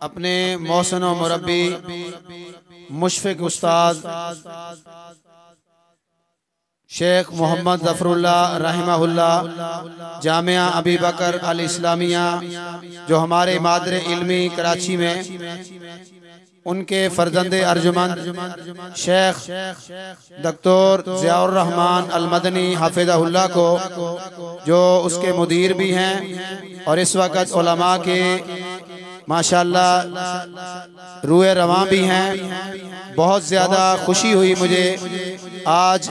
अपने मोहसिन व मुरब्बी मुशफ़िक़ उस्ताद शेख मोहम्मद ज़फ़रुल्लाह रहमहुल्लाह जामिया अबी बकर अल इस्लामिया जो हमारे मादर इल्मी कराची में उनके फर्जंदे अर्जुमंद शेख डॉक्टर ज़ियाउर रहमान अल मदनी हाफिज़हुल्लाह को जो उसके मुदीर भी हैं और इस वक्त उलमा के माशाअल्लाह रूए रवां भी हैं। बहुत ज़्यादा खुशी हुई मुझे आज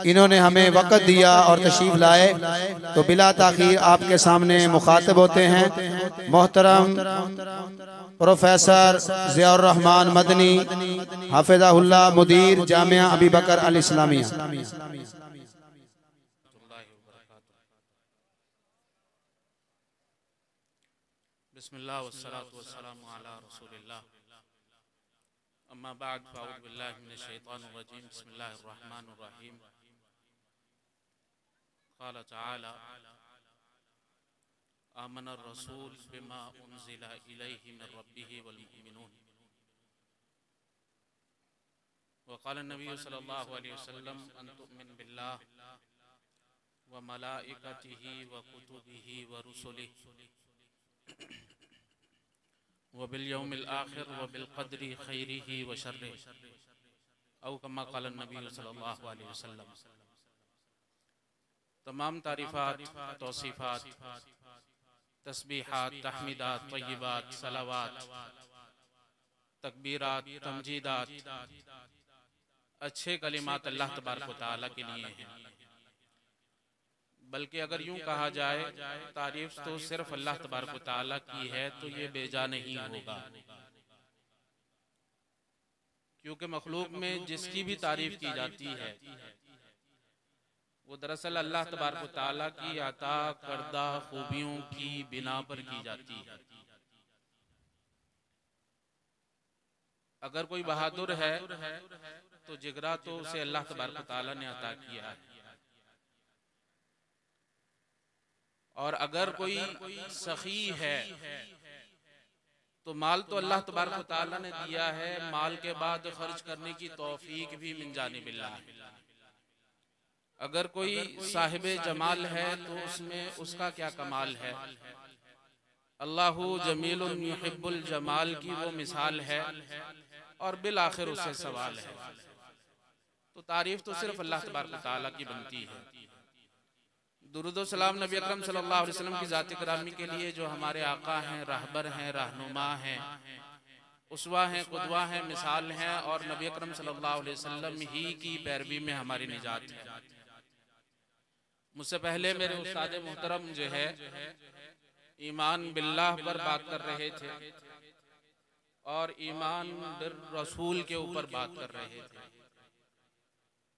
इन्होंने हमें वक़्त दिया और तशरीफ़ लाए, तो बिला ताख़ीर आपके सामने मुखातिब होते हैं। मोहतरम प्रोफेसर ज़ियाउर रहमान मदनी हाफिज़हुल्लाह मुदीर जामिया अबी बकर अल इस्लामिया। बिस्मिल्लाह वस्सलातु वस्सलामु अला रसूलिल्लाह अम्मा बाद फ़अऊज़ु बिल्लाहि मिनश शैतानिर रजीम बिस्मिल्लाहिर रहमानिर रहीम क़ाल तआला आमनर रसूल बिमा उन्ज़िला इलैहि मिर रब्बिहि वल मुमिनून व क़ाल नबी सल्लल्लाहु अलैहि वसल्लम अन तु'मिन बिल्लाह व मलाइकतिही व कुतुबिही व रुसुलिही व बिल यौमिल आखिर व बिल क़द्रि खैरिही व शर्रिही औ कमा क़ाल नबी सल्लल्लाहु अलैहि वसल्लम। तमाम तारीफ़ात, तौसीफ़ात, तस्बीहात, तहमीदात, तय्यबात, सलावात, तकबीरात, तमजीदात, अच्छे कलिमात अल्लाह तबारक व तआला के लिए हैं। बल्कि अगर यूं कहा जाए तारीफ तो सिर्फ अल्लाह तबारक व तआला की है तो ये बेजा नहीं होगा, क्योंकि मखलूक में जिसकी भी तारीफ की जाती है वो दरअसल अल्लाह तबारक व तआला की अता करदा खूबियों की बिना पर की जाती है। अगर कोई बहादुर है तो जिगरा तो उसे अल्लाह तबारक व तआला ने अता किया है, और अगर कोई सखी है तो माल तो अल्लाह तबारक व तआला ने दिया है, माल के बाद खर्च करने की तौफीक भी मिन जानिबिल्लाह है। अगर कोई साहिबे जमाल है तो उसमें उसका क्या कमाल है। अल्लाहु जमीलुन युहिब्बुल जमाल की वो मिसाल है, और बिल आखिर उससे सवाल है। तो तारीफ तो सिर्फ अल्लाह तबारक व तआला की बनती है। दुरूद व सलाम नबी अकरम सल्लल्लाहु अलैहि वसल्लम की ज़ात गिरामी के लिए जो हमारे आका हैं, रहबर हैं, रहनुमा हैं, उसवा हैं, कुदवा हैं, मिसाल हैं, और नबी अकरम सल्लल्लाहु अलैहि वसल्लम ही की पैरवी में हमारी निजात है। मुझसे पहले मेरे उस्ताद मोहतरम जो है ईमान बिल्लाह पर बात कर रहे थे और ईमान बिर रसूल के ऊपर बात कर रहे थे।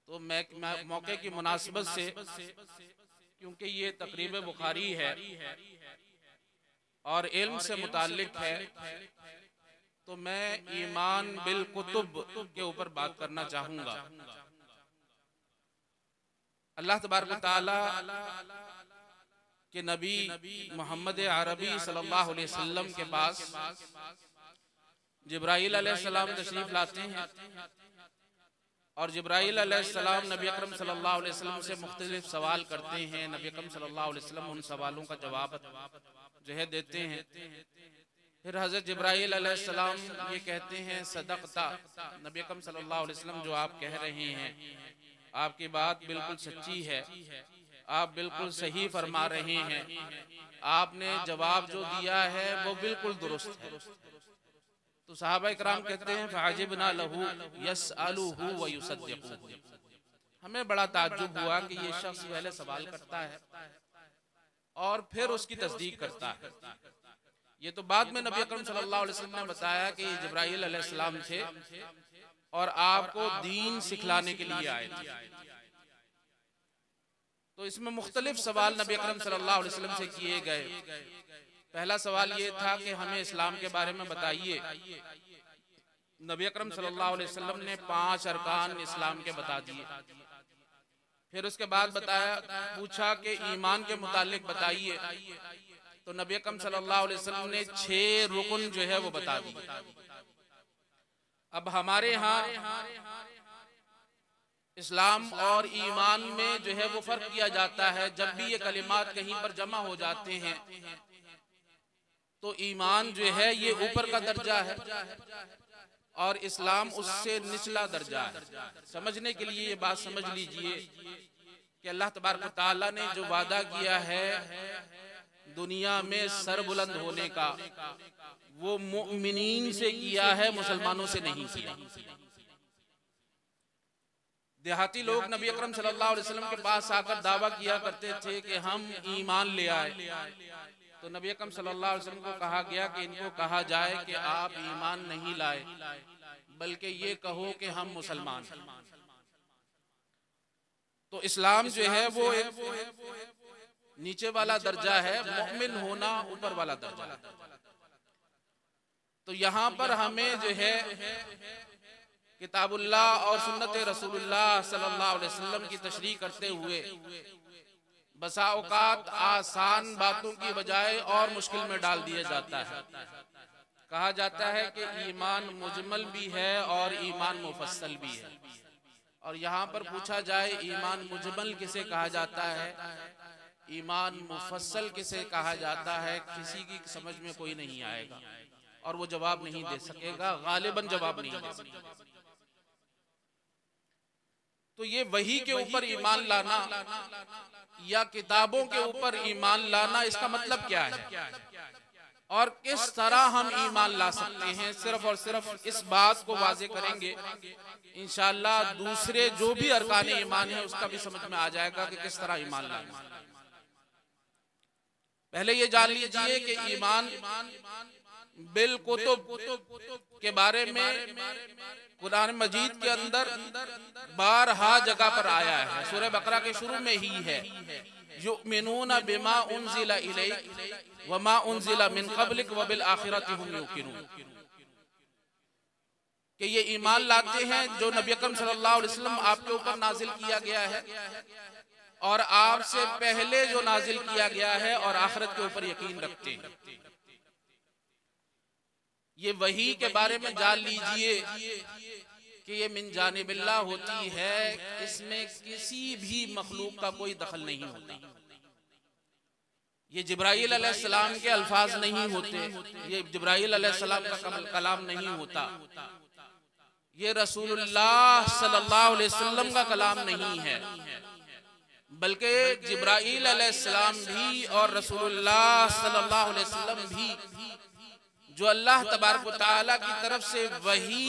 तो मैं मौके की मुनासिबत से, क्योंकि ये तकरीब बुखारी है और इल्म से मुताल्लिक है, तो मैं ईमान बिल कुतुब के ऊपर बात करना चाहूंगा। अल्लाह तबारक व तआला के नबी मोहम्मद अरबी सल्लल्लाहु अलैहि वसल्लम के पास जिब्राइल अलैहिस्सलाम तशरीफ लाते हैं, और जिब्राइल अलैहिस्सलाम नबी अकरम सल्लल्लाहु अलैहि वसल्लम से मुख्तलिफ सवाल करते हैं। नबी अकरम सल्लल्लाहु अलैहि वसल्लम उन सवालों का जवाब जो है देते हैं। फिर हज़रत जिब्राइल अलैहिस्सलाम ये कहते हैं सदक़ता, नबी अकरम सल्लल्लाहु अलैहि वसल्लम जो आप कह रहे हैं आपकी बात बिल्कुल सच्ची है, आप बिल्कुल सही फरमा रहे हैं, आपने जवाब जो दिया है वो बिल्कुल दुरुस्त है। तो सहाबा इकराम कहते हैं फ़अजिबना लहू यसअलुहु व युसद्दिक़ुहु, हमें बड़ा ताज्जुब हुआ कि ये शख्स पहले सवाल करता है और फिर उसकी तस्दीक करता है। ये तो बाद में नबी अकरम सल्लल्लाहु अलैहि वसल्लम ने बताया कि जिब्राइल अलैहिस्सलाम थे और आपको दीन सिखलाने के लिए आए थे। तो इसमें मुख्तलिफ सवाल नबी अकरम सल्लल्लाहु अलैहि वसल्लम से किए गए। पहला सवाल ये था कि हमें इस्लाम के बारे में बताइए। नबी अकरम सल्लल्लाहु अलैहि वसल्लम ने 5 अरकान इस्लाम के बता दिए। फिर उसके बाद पूछा कि ईमान के मुतालिक बताइए। तो नबी अकरम सल्लल्लाहु अलैहि वसल्लम ने 6 रुकन जो है वो बता दिए। अब हमारे यहाँ इस्लाम और ईमान में जो है वो फर्क किया जाता है। जब भी ये कलिमात कहीं पर जमा हो जाते हैं तो ईमान जो है ये ऊपर का दर्जा है और इस्लाम उससे निचला दर्जा है। समझने के लिए ये बात समझ लीजिए कि अल्लाह तबारक व तआला ने जो वादा किया है दुनिया में सर बुलंद होने का, वो मुमिनीन से किया है, मुसलमानों से नहीं किया। देहाती लोग नबी अकरम सल्लल्लाहु अलैहि वसल्लम के पास आकर दावा किया करते थे कि हम ईमान ले आए। तो नबी अकरम सल्लल्लाहु अलैहि वसल्लम को कहा गया कि इनको कहा जाए कि आप ईमान नहीं लाए, बल्कि ये कहो कि हम मुसलमान। तो इस्लाम जो है वो एक नीचे वाला दर्जा है, मोमिन होना ऊपर वाला दर्जा है। तो यहाँ पर हमें जो है किताबुल्लाह और सुन्नत रसूलुल्लाह सल्लल्लाहु अलैहि वसल्लम की तशरीह करते हुए बसा औकात आसान बातों की बजाय और मुश्किल में डाल दिया जाता है। कहा जाता है कि ईमान मुजमल भी है और ईमान मुफस्सल भी है। और यहाँ पर पूछा जाए ईमान मुजमल किसे कहा जाता है, ईमान मुफस्सल किसे कहा जाता है, किसी की समझ में कोई नहीं आएगा और वो जवाब नहीं दे सकेगा, गालिबन जवाब नहीं दे सकेगा। तो ये वही के ऊपर ईमान लाना या किताबों के ऊपर ईमान लाना, इसका मतलब क्या है और किस तरह हम ईमान ला सकते हैं, सिर्फ और सिर्फ इस बात को वाज़ेह करेंगे। इंशाअल्लाह दूसरे जो भी अरकान ईमान है उसका भी समझ में आ जाएगा कि किस तरह ईमान लाना। पहले ये जान लीजिए कि ईमान बिल कुतुब के बारे में कुरान मजीद के अंदर 12 जगह पर आया है। सूरह बकरा के शुरू में ही है, युमिनूना बिमा उनज़िला इलैक व मा उनज़िला मिन क़ब्लिक व बिल आखिरति हुम युक़िनून, कि ये ईमान लाते हैं जो नबी अकरम सल्लल्लाहु अलैहि वसल्लम आपके ऊपर नाजिल किया गया है और आपसे पहले जो नाजिल किया गया है, और आखिरत के ऊपर यकीन रखते हैं। ये वही के बारे में जान लीजिए कि ये मिन जानिबिल्लाह होती है, इसमें किसी भी मखलूक का कोई दखल नहीं होता। ये जिब्राइल अलैहिस्सलाम के अल्फाज नहीं होते, ये जिब्राइल अलैहिस्सलाम का कलाम नहीं होता, ये रसूलुल्लाह सल्लल्लाहु अलैहि वसल्लम का कलाम नहीं है, बल्कि जिब्राइल अलैहिस्सलाम भी और रसूलुल्लाह सल्लल्लाहु अलैहि वसल्लम भी जो अल्लाह तबारक व तआला की तरफ से वही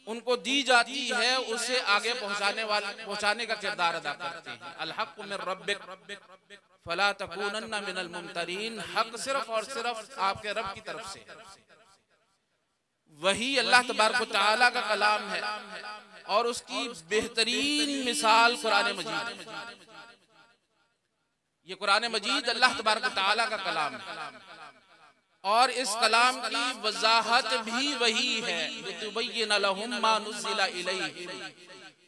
उनको दी जाती है, उसे आगे पहुंचाने का किरदार अदा करते हैं। अल हक़्क़ु मिन रब्बिक फला तकूनन्ना मिनल मुमतरीन, हक सिर्फ और सिर्फ आपके रब की तरफ से, वही अल्लाह तबारक व तआला का कलाम है और उसकी बेहतरीन मिसाल कुरान मजीद। ये कुरान मजीद अल्लाह तबारक व तआला का कलाम है और इस कलाम की वजाहत भी वही है। लितुबय्यिना लहुम मा नुज़्ज़िला इलैहिम,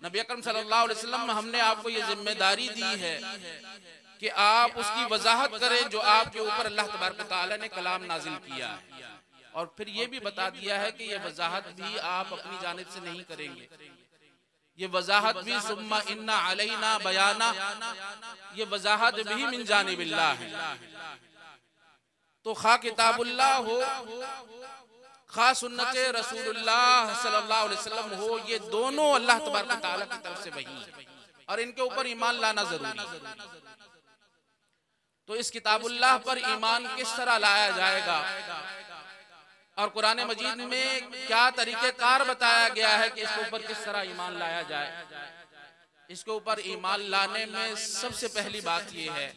नबी अकरम सल्लल्लाहु अलैहि वसल्लम हमने आपको ये जिम्मेदारी दी है कि आप उसकी वजाहत करें जो आपके ऊपर अल्लाह तबारक व तआला ने कलाम नाजिल किया है। और फिर ये भी बता दिया है कि ये वजाहत भी आप अपनी जानिब से नहीं करेंगे, ये वजाहत भी सुम्मा इन्ना अलैना बयाना, ये वजाहत भी मिन जानिबिल्लाह है। तो खा किताबुल्लाह हो खा सुन्नत रसूलुल्लाह सल्लल्लाहु अलैहि वसल्लम हो, ये दोनों अल्लाह तबारक व तआला की तरफ से वही है और इनके ऊपर ईमान लाना जरूरी है। तो इस किताबुल्लाह पर ईमान किस तरह लाया जाएगा और कुरान मजीद में क्या तरीक़ेकार बताया गया है कि इसके ऊपर किस तरह ईमान लाया जाए। इसके ऊपर ईमान लाने में सबसे पहली बात यह है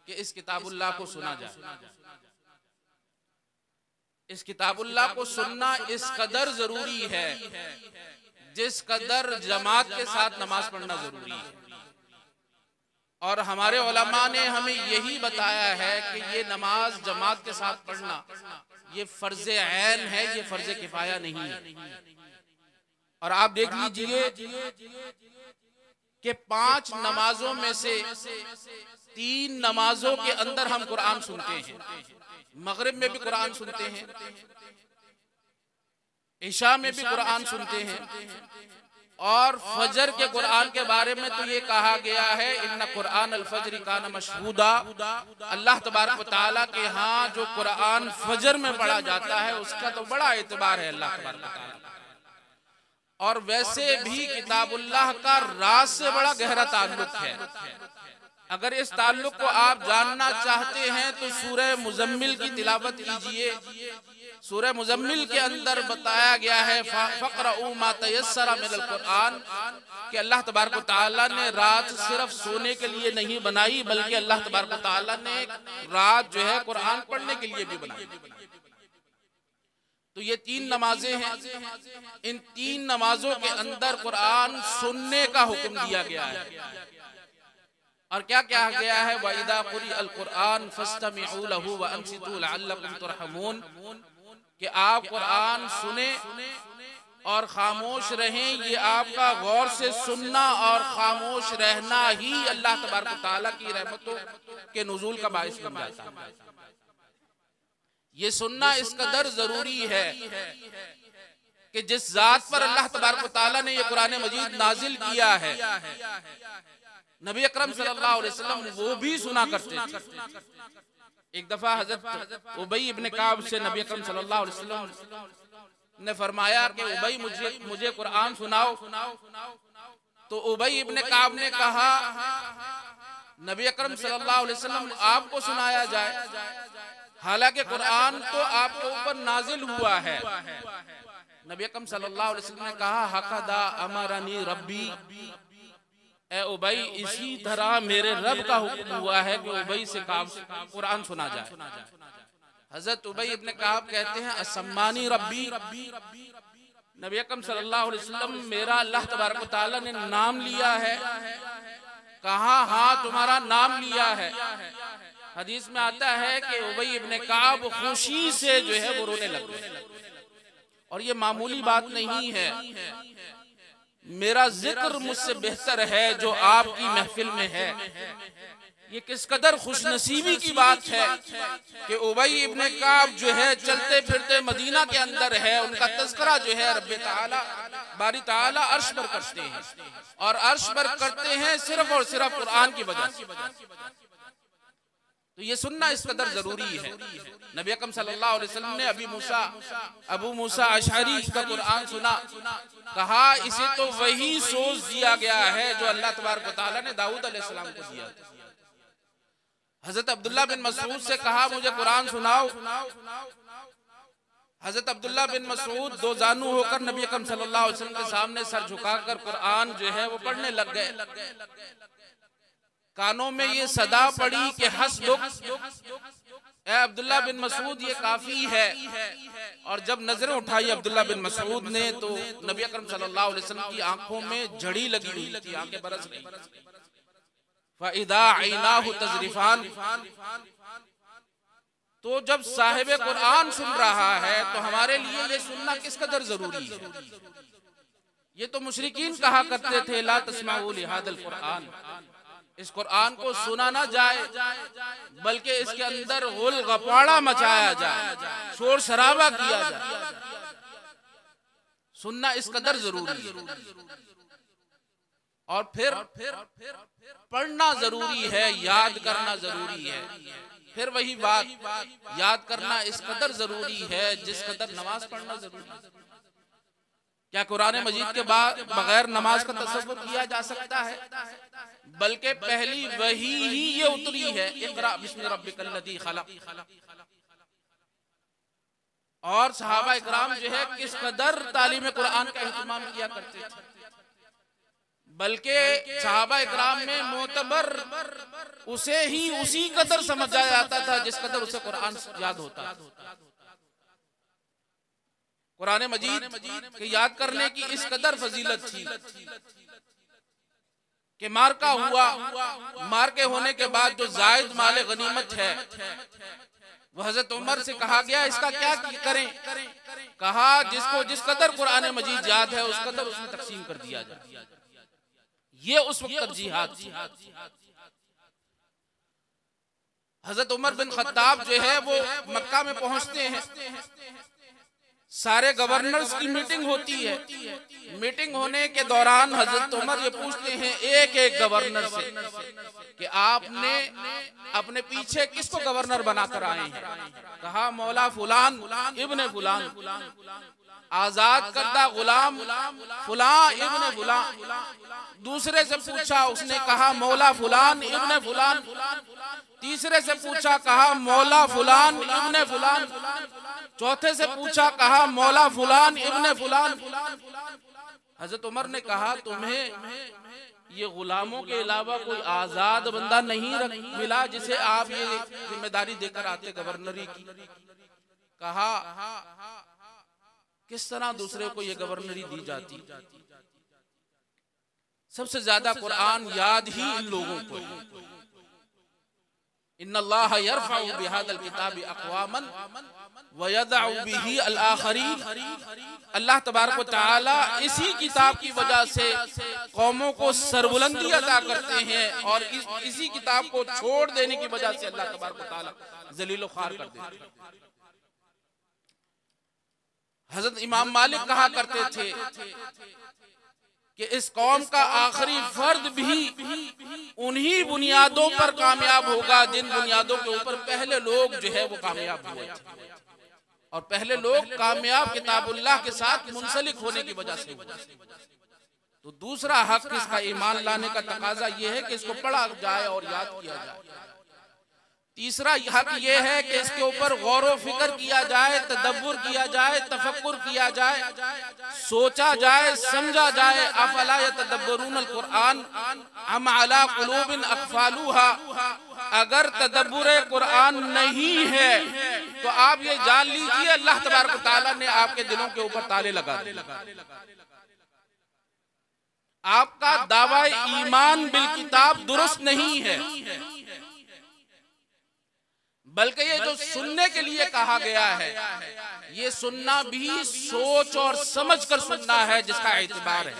कि इस किताबुल्लाह को सुना जाए। इस किताबुल्लाह को सुनना इस कदर जरूरी है जिस कदर जमात के साथ नमाज पढ़ना जरूरी है। और हमारे उलमा ने हमें यही बताया है कि ये नमाज जमात के साथ पढ़ना ये फर्ज ऐन है, ये फर्ज किफाया नहीं है। और आप देख लीजिए कि 5 नमाजों में से 3 नमाजों के अंदर हम कुरान सुनते हैं। मगरिब में भी कुरान सुनते हैं, इशा में भी कुरान सुनते हैं, और फजर के कुरान के बारे में तो ये कहा गया है इन्ना कुरान अल फजर कान मशहूदा। अल्लाह तबारक व तआला के यहाँ जो कुरान फजर में पढ़ा जाता है उसका तो बड़ा एतबार है अल्लाह तबारक व तआला। और वैसे भी किताबुल्लाह का रात से बड़ा गहरा ताल्लुक है। अगर इस ताल्लुक को आप जानना चाहते हैं तो सूरह मुजम्मिल की तिलावत कीजिए। सूरह मुजम्मिल के अंदर बताया गया है फ़क़रऊ मा तयस्सरा मिनल कुरान, कि अल्लाह तबारक व तआला ने रात सिर्फ सोने के लिए नहीं बनाई, बल्कि अल्लाह तबारक व तआला ने रात जो है कुरान पढ़ने के लिए भी बनाई। तो ये 3 नमाजें हैं, इन 3 नमाजों के अंदर कुरान सुनने का हुक्म दिया गया है। और क्या कहा गया है, वइदा कुरिअल कुरान फस्तमिऊ लहू व अंसितू लअल्लकुम तुरहमून, कि आप कुरान सुने और खामोश रहें। ये आपका गौर से सुनना और खामोश रहना ही अल्लाह तबारक व तआला की रहमतों के नुज़ूल का बाइस बन जाता है। ये सुनना इस कदर जरूरी है कि जिस जात पर अल्लाह तबारक व तआला ने ये कुरान मजीद नाजिल किया है, नबी अकरम सल्लल्लाहु अलैहि वसल्लम वो भी सुना करते थे। एक दफा हजरत उबई इब्ने काब से नबी अकरम सल्लल्लाहु अलैहि वसल्लम ने फरमाया कि उबई मुझे कुरान सुनाओ। तो उबई इब्ने काब ने कहा नबी अकरम सल्लल्लाहु अलैहि वसल्लम आपको सुनाया जाए, हालांकि कुरान तो आपके ऊपर नाजिल हुआ है। नबी अकरम सल्लल्लाहु अलैहि वसल्लम ने कहा हक़दा अमरनी रब्बी, ए उबई इसी तरह मेरे रब का हुक्म हुआ है कि उबई से कुरान सुना जाए। हजरत उबई इब्ने काब कहते हैं असम्मानी रब्बी, नबी अकरम सल्लल्लाहु अलैहि वसल्लम मेरा अल्लाह तबारक व तआला ने नाम लिया है। कहा हाँ तुम्हारा नाम लिया है। हदीस में आता है कि उबई इब्ने काब खुशी से जो है वो रोने लग गए। और ये मामूली बात नहीं है, मेरा जिक्र मुझसे बेहतर है जो आपकी महफिल में है। ये किस कदर खुशनसीबी की बात है कि उबई इब्ने काब जो है चलते फिरते मदीना के अंदर है, उनका तज़किरा जो है रब्बे ताला बारी ताला अर्श पर करते हैं, और अर्श पर करते हैं सिर्फ और सिर्फ कुरान की वजह से। तो ये सुनना इस कदर जरूरी है। नबी अकरम सल्लल्लाहु अलैहि वसल्लम ने अबू मूसा अशअरी का कुरान सुना, कहा इसे तो वही सोच दिया गया है जो अल्लाह तबारक व तआला ने दाऊद अलैहिस्सलाम को दिया। हजरत अब्दुल्ला बिन मसऊद से कहा मुझे कुरान सुनाओ। हजरत अब्दुल्ला बिन मसऊद 2 जानू होकर नबी अकरम सल्लल्लाहु अलैहि वसल्लम के सामने सर झुकाकर कुरान जो है वो पढ़ने लग गए। कानों में ये सदा पड़ी कि हस्बुक, ए अब्दुल्ला बिन मसऊद ये काफी है। और जब नजरें उठाई अब्दुल्ला बिन मसऊद ने तो नबी अकरम सल्लल्लाहु अलैहि वसल्लम की आंखों में झड़ी लगी हुई थी, आंखें बरस रही। फ़इदा ऐनाहु तज़रिफ़ान, तो जब साहिब कुरान सुन रहा है तो हमारे लिए ये सुनना किस कदर जरूरी है। ये तो मुशरिकीन कहा करते थे ला तस्माऊ लिहादल कुरान, इस कुरान को सुना ना जाए बल्कि इसके अंदर गुल गपाड़ा मचाया जाए, शोर शराबा किया जाए। सुनना इस कदर जरूरी है। और फिर पढ़ना जरूरी है, याद करना जरूरी है। फिर वही बात, याद करना इस कदर जरूरी है जिस कदर नमाज पढ़ना जरूरी है। क्या कुरान मजीद के बाद बगैर नमाज का तसव्वुर किया जा सकता है? बल्कि पहली वही ही ये उतरी है, इक़रा बिस्मि रब्बिकल लज़ी खलक़। और सहाबा इकराम जो है किस कदर तालीम कुरान का एहतमाम किया करते थे। बल्कि सहाबा इकराम में मोतबर उसे ही उसी कदर समझा जाता था जिस कदर उसे कुरान याद होता। कुरान मजीद के याद करने की इस कदर फजीलत थी कि मार्का हुआ, मार्के होने के बाद जो जायद माले गनीमत है वह हजरत उमर से कहा गया इसका क्या करें। कहा जिसको जिस कदर कुरान मजीद याद है उस कदर उसमें तकसीम कर दिया जाए। ये उस वक्त जिहाद थी। हजरत उमर बिन खत्ताब जो है वो मक्का में पहुंचते हैं, सारे गवर्नर्स की मीटिंग होती है। मीटिंग होने के दौरान हजरत उमर ये पूछते हैं एक एक गवर्नर से कि आपने अपने पीछे किसको गवर्नर बनाकर आए हैं? कहा मौला फुलान इब्ने फुलान, आजाद करदा गुलाम फुलान इब्ने फुलान। दूसरे से पूछा, उसने कहा मौला फुलान इब्ने फुलान। तीसरे से पूछा, कहा मौला फुलान इब्ने फुलान। चौथे से पूछा, कहा मौला फुलान इब्ने फुलान। हजरत उमर ने कहा तुम्हें ये गुलामों के अलावा कोई आजाद बंदा नहीं मिला जिसे आप ये जिम्मेदारी देकर आते गवर्नरी की? कहा किस तरह दूसरे को ये गवर्नरी दी जाती? सबसे ज्यादा कुरान याद ही इन लोगों को है। इन्नल्लाह यरफउ बिहादल किताबि अक़वामन व यदउ बिही अल आखरीन। अल्लाह तबारक व तआला इसी किताब की वजह से कौमों को सरबुलंदी अता करते हैं और इसी किताब को छोड़ देने की वजह से अल्लाह तबारक व तआला जलील ख्वार कर देते हैं। हजरत इमाम मालिक कहा करते थे कि इस कौम का आखिरी फर्द भी उन्हीं बुनियादों पर कामयाब होगा जिन बुनियादों के ऊपर पहले लोग जो है वो कामयाब हुए थे। और पहले लोग कामयाब किताबुल्लाह के साथ मुंसलिक होने की वजह से हुए। तो दूसरा हक इसका ईमान लाने का तकाजा यह है कि इसको पढ़ा जाए और याद किया जाए। तीसरा हक ये है कि इसके ऊपर गौर व फिक्र किया जाए, तदब्बुर किया जाए, तफक्कुर किया जाए, सोचा जाए, समझा जाए। अफला यतदब्बुरूनल कुरान अम अला कुलूबिन अक़फ़ालूहा। अगर तदब्बुर कुरान नहीं है तो आप ये जान लीजिए अल्लाह तबारक व तआला ने आपके दिलों के ऊपर ताले लगा दिए। आपका दावा ईमान बिल किताब दुरुस्त नहीं है, बल्कि ये जो सुनने के लिए कहा गया है ये सुनना भी सोच और समझ कर सुनना है जिसका एतबार है।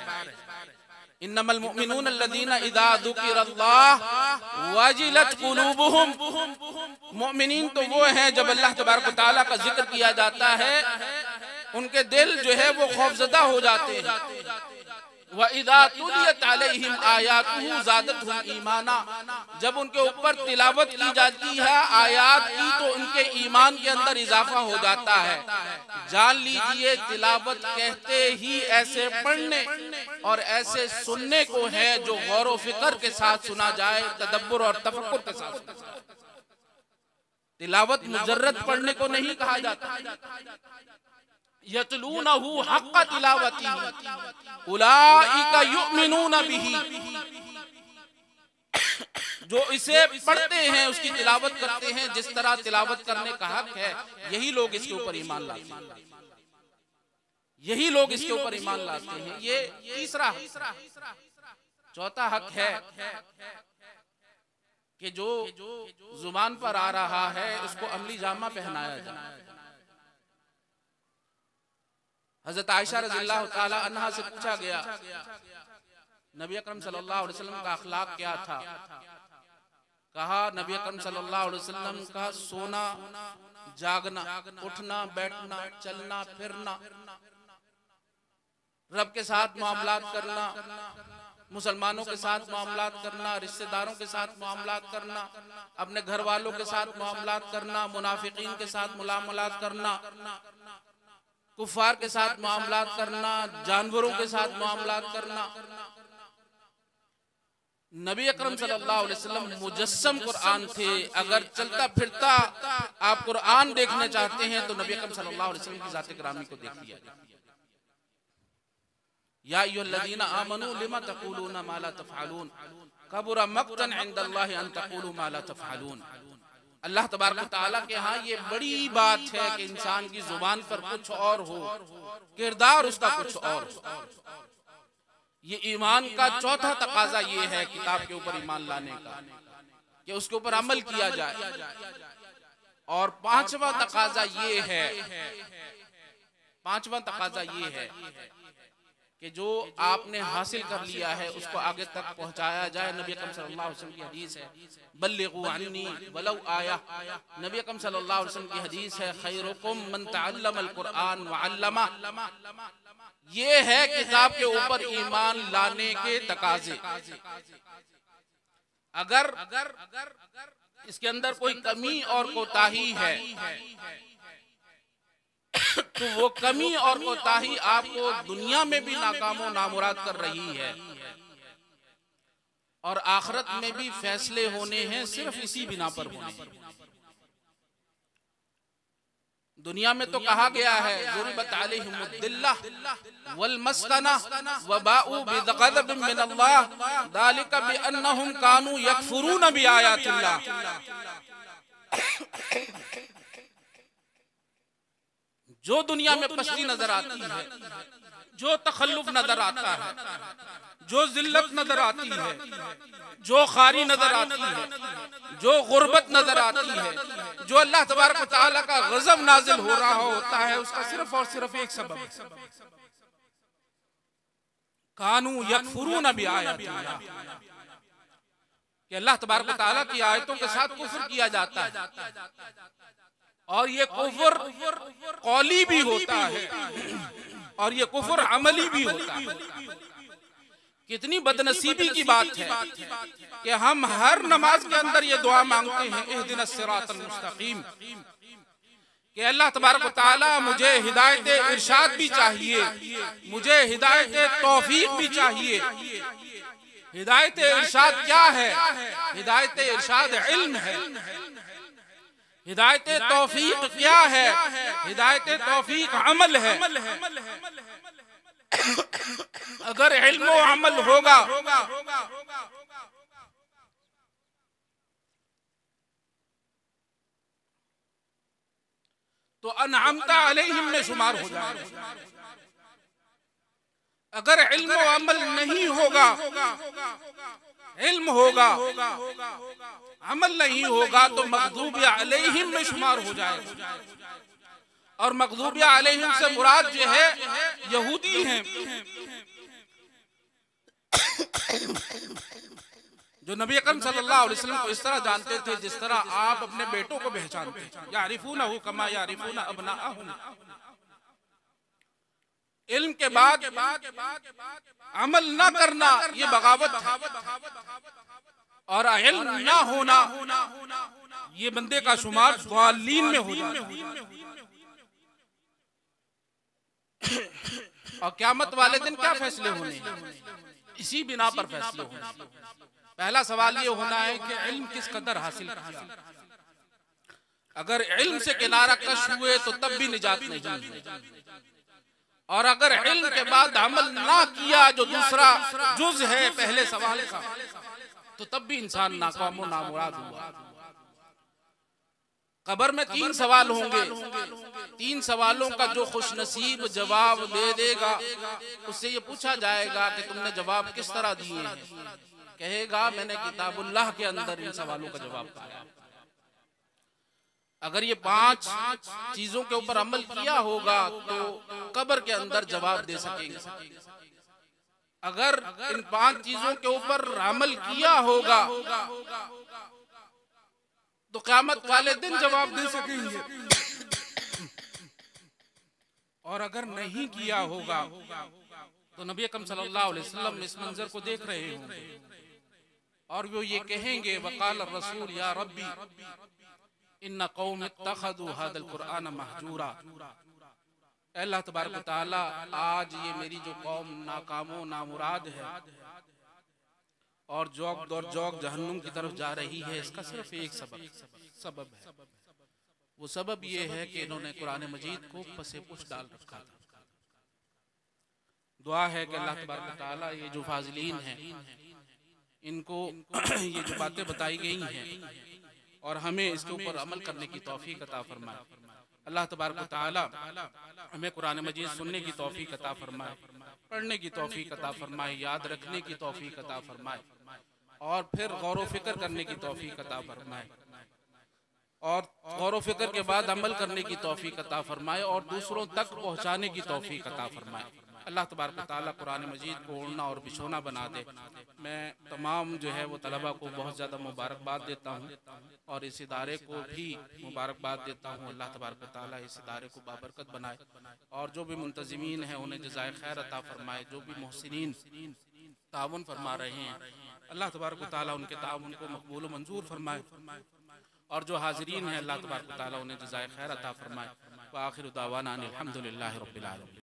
इन्नमल मुमिनून अल्लज़ीना इज़ा ज़ुकिरल्लाह वजिलत कुलूबुहुम। मुमिनीन तो वो हैं जब अल्लाह तबारक व तआला का जिक्र किया जाता है उनके दिल जो है वो खौफज़दा हो जाते हैं। व इज़ा तुलियत अलैहिम आयातुहु ज़ादतहुम ईमाना। जब उनके ऊपर तिलावत की जाती है आयात की तो उनके ईमान के अंदर इजाफा हो जाता है। जान लीजिए तिलावत कहते ही ऐसे पढ़ने और ऐसे सुनने को है जो गौर व फिक्र के साथ सुना जाए, तदब्बुर और तफक्कुर के साथ। तिलावत मुजर्रद पढ़ने को नहीं कहा जाता। यतलूनहु हक़्क़ तिलावतिही उलाइका युमिनून बिही। जो इसे पढ़ते हैं उसकी तिलावत करते हैं जिस तरह तिलावत करने का हक है, यही लोग इसके ऊपर ईमान लाते हैं। यही लोग इसके ऊपर ईमान लाते हैं। ये तीसरा। चौथा हक है कि जो जुबान पर आ रहा है उसको अमली जामा पहनाया जाए। हजरत आयशा रज़ियल्लाहु ताला अन्हा से पूछा गया नबी अकरम सल्लल्लाहु अलैहि वसल्लम का अखलाक क्या था? कहा नबी अकरम सल्लल्लाहु अलैहि वसल्लम का सोना, जागना, उठना, बैठना, चलना फिरना, रब के साथ मामलात करना, मुसलमानों के साथ मामलात करना, रिश्तेदारों के साथ मामलात करना, अपने घर वालों के साथ मामलात करना, मुनाफिकीन के साथ मुलामलात करना, कुफार के साथ मामलात करना, जानवरों के साथ मामलात करना। नबी अकरम सल्लल्लाहु अलैहि वसल्लम मुजस्सम कुरान थे। अगर चलता फिरता आप कुरान देखने चाहते हैं तो नबी अकरम सल्लल्लाहु अलैहि वसल्लम की ज़ात ग्रामी को देखिए। या अय्युहल्लज़ीना आमनू लिमा तक़ूलूना मा ला तफ़अलून कबुरा मक़तन इंदल्लाहि अन तक़ूलू मा ला तफ़अलून। अल्लाह तबारक व तआला के यहाँ ये बड़ी बात है कि इंसान की जुबान पर कुछ और हो, किरदार उसका कुछ और। ये ईमान का चौथा तकाजा ये है किताब के ऊपर ईमान लाने का कि उसके ऊपर अमल किया जाए। और पांचवा तकाजा ये है कि जो आपने हासिल कर लिया है उसको आगे तक पहुंचाया जाए। नबी अकरम सल्लल्लाहु अलैहि वसल्लम की हदीस है, बल्लिगू अन्नी वलौ आया। नबी अकरम सल्लल्लाहु अलैहि वसल्लम की हदीस है, खैरुकुम मन तअल्लमल कुरआन व अल्लमा। ये है किताब के ऊपर ईमान लाने के तकाजे। अगर इसके अंदर कोई कमी और कोताही है तो वो कमी और कोताही आपको दुनिया में भी नाकामो नामुराद कर रही है और आखिरत में भी फैसले होने हैं सिर्फ इसी बिना पर होने हैं। दुनिया में तो कहा गया है, ज़ुरिबत अलैहिमुद्दिल्लाह वल मस्कना व बाउ बिग़ज़बिन मिनल्लाह ज़ालिका बिअन्नहुम कानू यकफुरून बिआयातिल्लाह। जो दुनिया में पस्ती नजर आती है, जो तखल्लुफ नजर आता है, जो जिल्लत नजर आती है, जो खारी नजर आती है, जो गुर्बत नजर आती है, जो अल्लाह तबारक व तआला का गज़ब नाजिल हो रहा होता है, उसका सिर्फ और सिर्फ एक सबब है, कानू यकफुरून बिआयातिल्लाह, कि अल्लाह तबारक व तआला की आयतों के साथ कुफ्र किया जाता है। और ये कुफ्र कौली भी होता है और ये कुफ्र अमली भी होता है। कितनी बदनसीबी की बात है कि हम हर नमाज के अंदर ये दुआ मांगते हैं, इहदिनस सिरातल मुस्तकीम, कि अल्लाह तबारक व तआला मुझे हिदायत इरशाद भी चाहिए, मुझे हिदायत तौफीक भी चाहिए। हिदायत इरशाद क्या है? हिदायत इरशाद इल्म है। हिदायत तौफीक क्या है? हिदायत तौफीक अमल है। अगर इल्म व अमल होगा तो अनअमता अलैहिम में शुमार हो जाएगा। अगर इल्म व अमल नहीं होगा, इल्म होगा अमल नहीं होगा तो मग़ज़ूब अलैहिम में शुमार हो जाएगा। और मग़ज़ूब अलैहिम से मुराद जो है यहूदी हैं, जो नबी अकरम सल्लल्लाहु अलैहि वसल्लम को इस तरह जानते थे जिस तरह आप अपने बेटों को पहचानते हैं। यारिफूनहु कमा यारिफून अबनाअहुम। इल्म के बाद अमल ना करना ये बगावत है, और इल्म ना होना ये बंदे का शुमार ज़ालिमीन में हो जाता है। और क़यामत वाले दिन क्या फैसले होने हैं? इसी बिना पर फैसले होने। पहला सवाल ये होना है कि इल्म किस कदर हासिल किया। अगर इल्म से किनारा कश हुए तो तब भी निजात नहीं है, और अगर इल्म के बाद अमल ना किया जो दूसरा जुज़ है पहले सवाल का, तो तब भी इंसान नाकाम नामुराद हुआ। कब्र में 3 सवाल होंगे। 3 सवालों का जो खुशनसीब जवाब दे देगा उससे ये पूछा जाएगा कि तुमने जवाब किस तरह दिए हैं। कहेगा मैंने किताबुल्लाह के अंदर इन सवालों का जवाब पाया। अगर ये 5 चीजों के ऊपर अमल किया होगा तो कब्र के अंदर जवाब दे सकेंगे। अगर इन 5 चीजों के ऊपर अमल किया होगा तो क़यामत वाले दिन जवाब दे सकेंगे, और अगर नहीं किया होगा तो नबी अकरम सल्लल्लाहु अलैहि वसल्लम इस मंजर को देख रहे होंगे और वो ये कहेंगे, वक़ाल रसूल या रब्बी इन्ना कौम इत्तखज़ू हाज़ल कुरआन महजूरा। अल्लाह तबारक व तआला आज ये मेरी जो कौम नाकामो नामुराद है और जौक जहन्नुम की तरफ जा रही है, इसका सिर्फ एक सबब है। वो सबब ये है कि इन्होंने कुरान मजीद को पसे पुश डाल रखा था। दुआ है कि अल्लाह तबारक व तआला ये जो फाज़िलीन हैं इनको ये जो बातें बताई गई हैं और हमें इसके ऊपर अमल करने की तौफीक अता फरमाए। अल्लाह तबारक व तआला हमें कुरान मजीद सुनने की तौफीक अता फरमाए, पढ़ने की तौफीक अता फरमाए, याद रखने की तौफीक अता फरमाए, और फिर गौर व फिक्र करने की तौफीक अता फरमाए, और गौर व फिक्र के बाद अमल करने की तौफीक अता फरमाए, और दूसरों तक पहुँचाने की तौफीक अता फरमाए। अल्लाह तबारक व तआला कुरान मजीद को ओढ़ना और बिछोना बना दे। मैं तमाम जो है वो तलबा को बहुत ज़्यादा मुबारकबाद देता हूँ और इस इदारे को भी मुबारकबाद देता हूँ। अल्लाह तबारक व तआला इस इदारे को बाबरकत बनाए और जो भी मुंतज़िमीन हैं उन्हें जज़ाए खैर अता फरमाए। जो भी मोहसिनीन ताउन फरमा रहे हैं अल्लाह तबारक व तआला उनके ताउन को मकबूल व मंजूर फरमाए और जो हाज़रीन हैं अल्लाह तबारक व तआला उन्हें जज़ाए खैर अता फरमाए। व आखिर दावाना अनिल हम्दुलिल्लाहि रब्बिल आलमीन।